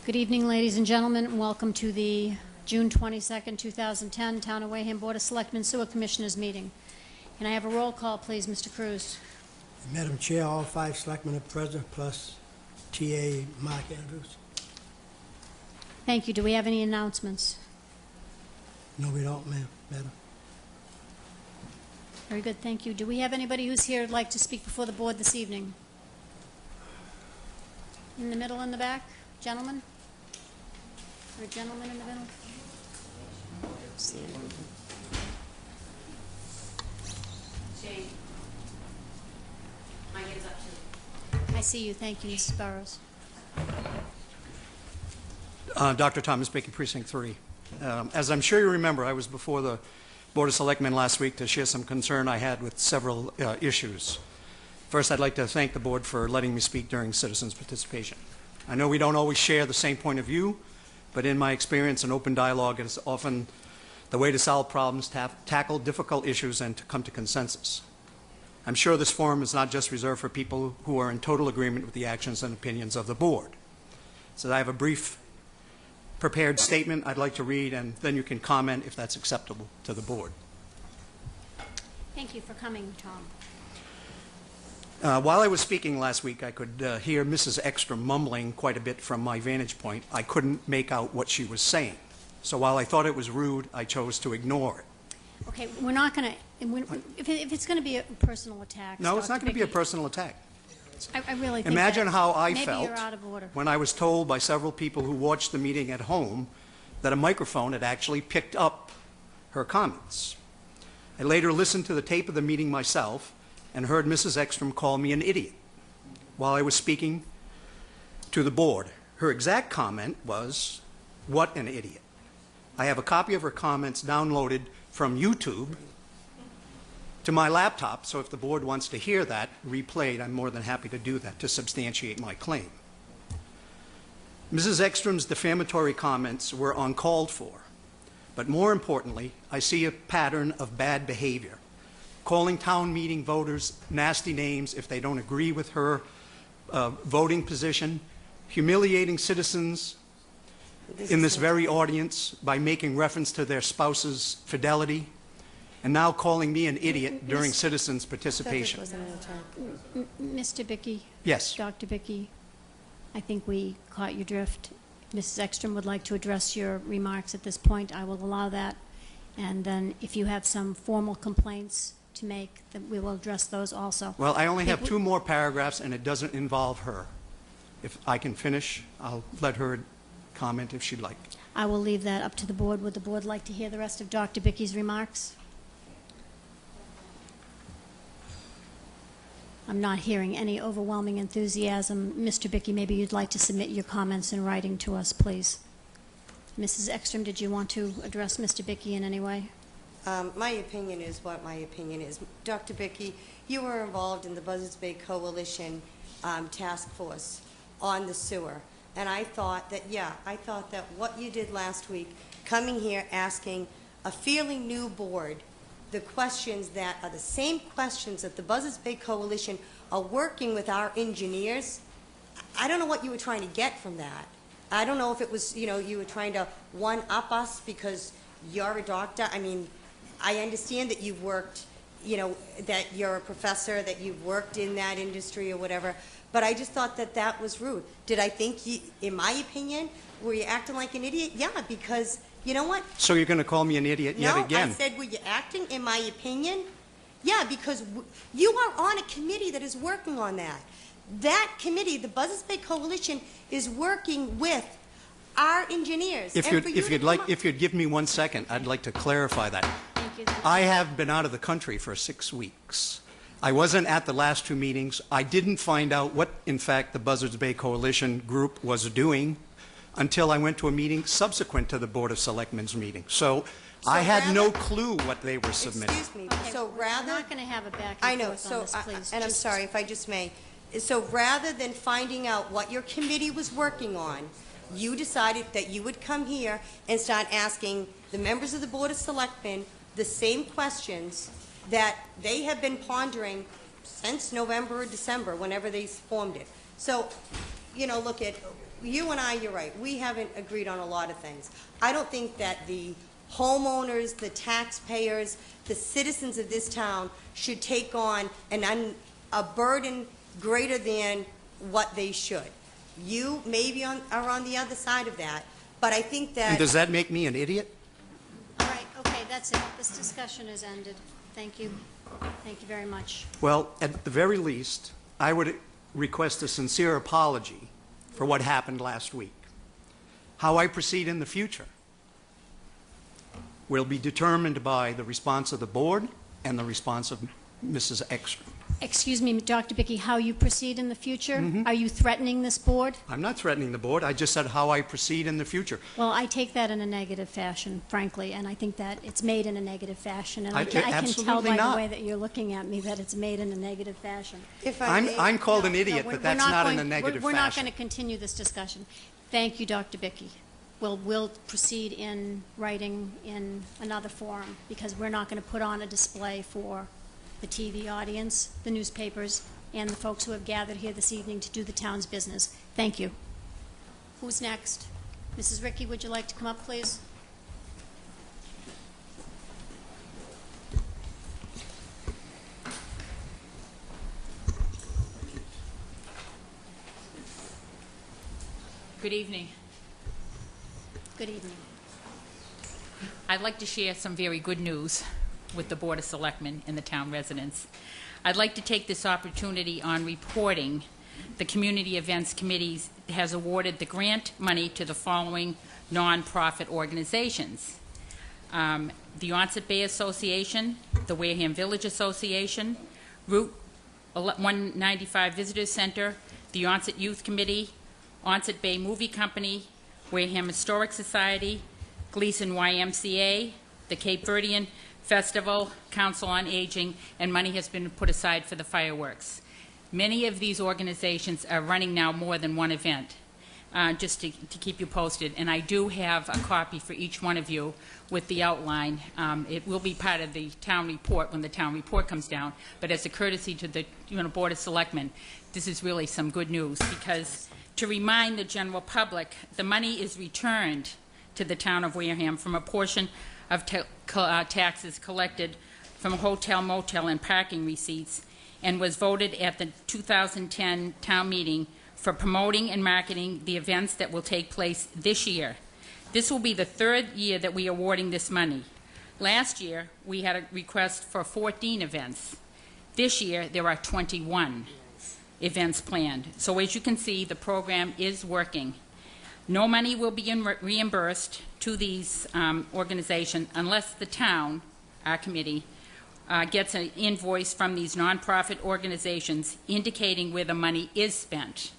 Good evening, ladies and gentlemen, and welcome to the June 22nd, 2010 Town of Wareham Board of Selectmen Sewer Commissioners meeting. Can I have a roll call, please, Mr. Cruz? Madam Chair, all 5 selectmen are present, plus TA Mark Andrews. Thank you. Do we have any announcements? No, we don't, Madam. Very good, thank you. Do we have anybody who's here who'd like to speak before the board this evening? In the middle, in the back? Gentlemen? Or a gentleman in the middle? Jane, my hand's up too. I see you. Thank you, Mrs. Burrows. Dr. Thomas Bickey, Precinct 3. As I'm sure you remember, I was before the Board of Selectmen last week to share some concern I had with several issues. First, I'd like to thank the board for letting me speak during citizens' participation. I know we don't always share the same point of view, but in my experience, an open dialogue is often the way to solve problems, tackle difficult issues, and to come to consensus. I'm sure this forum is not just reserved for people who are in total agreement with the actions and opinions of the board. So I have a brief prepared statement I'd like to read, and then you can comment if that's acceptable to the board. Thank you for coming, Tom. While I was speaking last week, I could hear Mrs. Ekstrom mumbling quite a bit from my vantage point. I couldn't make out what she was saying. So while I thought it was rude, I chose to ignore it. Okay, we're not going to, if it's going to be a personal attack. No, it's Dr. not going to be a Bickey, personal attack. I really think Imagine that how I maybe felt you're out of order. when I was told by several people who watched the meeting at home that a microphone had actually picked up her comments. I later listened to the tape of the meeting myself and heard Mrs. Ekstrom call me an idiot while I was speaking to the board. Her exact comment was, "What an idiot." I have a copy of her comments downloaded from YouTube to my laptop, so if the board wants to hear that replayed, I'm more than happy to do that to substantiate my claim. Mrs. Ekstrom's defamatory comments were uncalled for, but more importantly, I see a pattern of bad behavior, calling town meeting voters nasty names if they don't agree with her voting position, humiliating citizens in this very audience by making reference to their spouse's fidelity, and now calling me an idiot during citizens' participation. Mr. Bickey? Yes. Dr. Bickey, I think we caught your drift. Mrs. Ekstrom would like to address your remarks at this point. I will allow that. And then if you have some formal complaints to make, then we will address those also. Well, I only have 2 more paragraphs, and it doesn't involve her. If I can finish, I'll let her comment if she'd like. I will leave that up to the board. Would the board like to hear the rest of Dr. Bickey's remarks? I'm not hearing any overwhelming enthusiasm. Mr. Bickey, maybe you'd like to submit your comments in writing to us, please. Mrs. Ekstrom, did you want to address Mr. Bickey in any way? My opinion is what my opinion is. Dr. Bickey, you were involved in the Buzzards Bay Coalition task force on the sewer. And I thought that, that what you did last week, coming here asking a fairly new board the questions that are the same questions that the Buzzards Bay Coalition are working with our engineers, I don't know what you were trying to get from that. I don't know if it was, you were trying to one-up us because you're a doctor. I mean, I understand that you've worked, that you're a professor, that you've worked in that industry or whatever, but I just thought that that was rude. Did I think, in my opinion, were you acting like an idiot? Yeah, because you know what? So you're going to call me an idiot yet again? No, I said, were you acting, in my opinion? Yeah, because you are on a committee that is working on that. That committee, the Buzzards Bay Coalition, is working with our engineers. If you'd give me 1 second, I'd like to clarify that. Thank you. I have been out of the country for 6 weeks. I wasn't at the last 2 meetings. I didn't find out what, in fact, the Buzzards Bay Coalition group was doing until I went to a meeting subsequent to the Board of Selectmen's meeting. So I had no clue what they were submitting. Excuse me. Okay, So we're rather, not going to have a back I and know. forth So on this, please. and I'm sorry if I just may. So rather than finding out what your committee was working on, you decided that you would come here and start asking the members of the Board of Selectmen the same questions that they have been pondering since November or December, whenever they formed it. So look at, you and I, you're right, we haven't agreed on a lot of things. I don't think that the homeowners, the taxpayers, the citizens of this town should take on a burden greater than what they should. You maybe are on the other side of that, but I think that... And does that make me an idiot? All right, okay, that's it. This discussion has ended. Thank you. Thank you very much. Well, at the very least, I would request a sincere apology for what happened last week. How I proceed in the future will be determined by the response of the board and the response of Mrs. Ekstrom. Excuse me, Dr. Bickey, how you proceed in the future? Are you threatening this board? I'm not threatening the board. I just said how I proceed in the future. Well, I take that in a negative fashion, frankly, and I think that it's made in a negative fashion. And I can tell absolutely by not. the way that you're looking at me that it's made in a negative fashion. If I may- I'm called an No, idiot, we're- but that's we're not in going- a negative We're not fashion. going to continue this discussion. Thank you, Dr. Bickey. We'll proceed in writing in another forum, because we're not going to put on a display for the TV audience, the newspapers, and the folks who have gathered here this evening to do the town's business. Thank you. Who's next? Mrs. Rickey, would you like to come up, please? Good evening. Good evening. I'd like to share some very good news with the Board of Selectmen and the town residents. I'd like to take this opportunity on reporting the Community Events Committee has awarded the grant money to the following nonprofit organizations. The Onset Bay Association, the Wareham Village Association, Route 195 Visitor Center, the Onset Youth Committee, Onset Bay Movie Company, Wareham Historic Society, Gleason YMCA, the Cape Verdean Festival, Council on Aging, and money has been put aside for the fireworks. Many of these organizations are running now more than one event, just to keep you posted. And I do have a copy for each one of you with the outline. It will be part of the town report when the town report comes down. But as a courtesy to the Board of Selectmen, this is really some good news, because to remind the general public, the money is returned to the town of Wareham from a portion of taxes collected from hotel, motel, and parking receipts, and was voted at the 2010 town meeting for promoting and marketing the events that will take place this year. This will be the third year that we are awarding this money. Last year, we had a request for 14 events. This year, there are 21 events planned. So as you can see, the program is working. No money will be reimbursed to these organizations unless the town, our committee, gets an invoice from these nonprofit organizations indicating where the money is spent.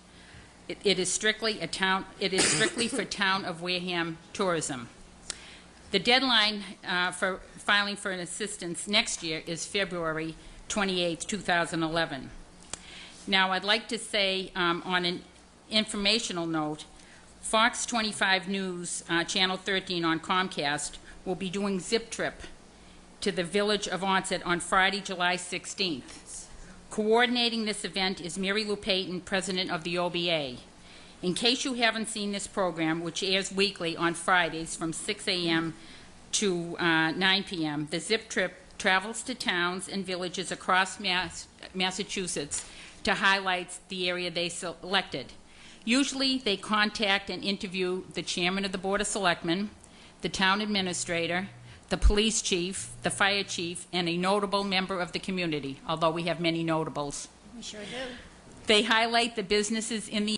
It is strictly for town of Wareham tourism. The deadline for filing for an assistance next year is February 28, 2011. Now, I'd like to say on an informational note, Fox 25 News, Channel 13 on Comcast, will be doing Zip Trip to the village of Onset on Friday, July 16th. Coordinating this event is Mary Lou Payton, president of the OBA. In case you haven't seen this program, which airs weekly on Fridays from 6 a.m. to 9 p.m., the Zip Trip travels to towns and villages across Massachusetts to highlight the area they selected. Usually, they contact and interview the chairman of the Board of Selectmen, the town administrator, the police chief, the fire chief, and a notable member of the community, although we have many notables. We sure do. They highlight the businesses in the